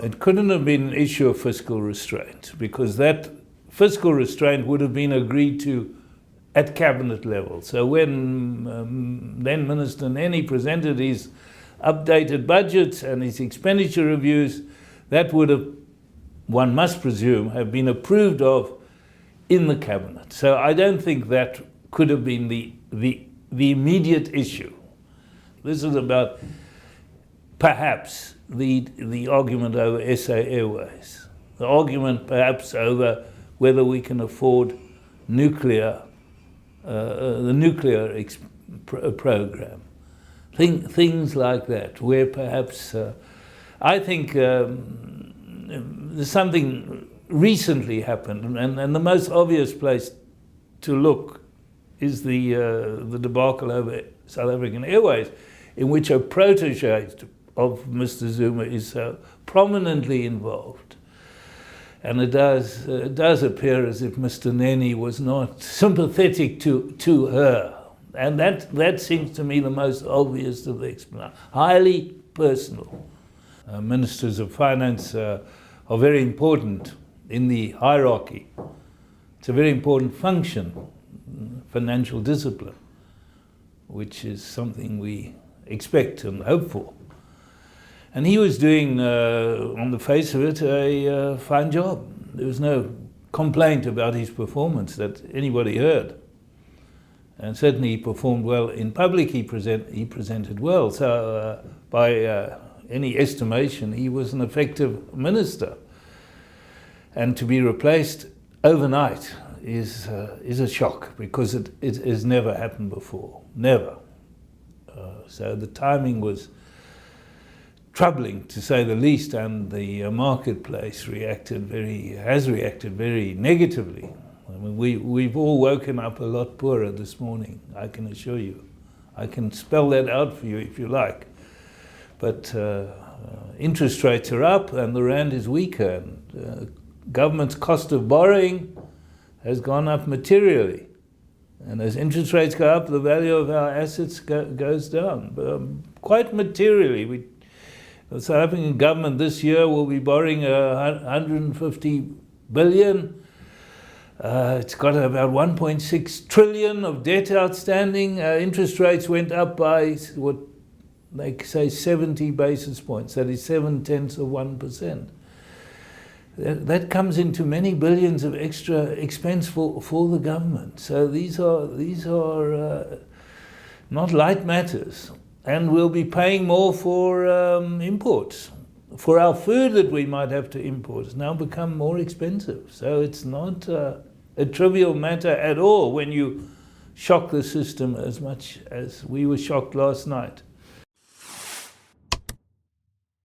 It couldn't have been an issue of fiscal restraint, because that fiscal restraint would have been agreed to at cabinet level. So when then Minister Nene presented his updated budget and his expenditure reviews, that would have, one must presume, have been approved of in the cabinet. So I don't think that could have been the immediate issue. This is about perhaps the argument over SA Airways, the argument perhaps over whether we can afford nuclear, the nuclear program, things like that, where perhaps I think something recently happened, and the most obvious place to look is the debacle over South African Airways, in which a protege of Mr. Zuma is prominently involved. And it does appear as if Mr. Nene was not sympathetic to her. And that seems to me the most obvious of the explanation. Highly personal. Ministers of Finance are very important in the hierarchy. It's a very important function, financial discipline, which is something we expect and hope for. And he was doing, on the face of it, a fine job. There was no complaint about his performance that anybody heard. And certainly he performed well in public, he presented well. So by any estimation, he was an effective minister. And to be replaced overnight is a shock, because it has never happened before, never. So the timing was troubling, to say the least, and the marketplace has reacted very negatively. I mean, we've all woken up a lot poorer this morning, I can assure you. I can spell that out for you if you like. But interest rates are up and the rand is weaker. And government's cost of borrowing has gone up materially. And as interest rates go up, the value of our assets goes down, quite materially. The South African government this year will be borrowing 150 billion. It's got about 1.6 trillion of debt outstanding. Interest rates went up by what they say 70 basis points. That is 0.7%. That comes into many billions of extra expense for the government. So these are not light matters. And we'll be paying more for imports. For our food that we might have to import has now become more expensive. So it's not a trivial matter at all when you shock the system as much as we were shocked last night.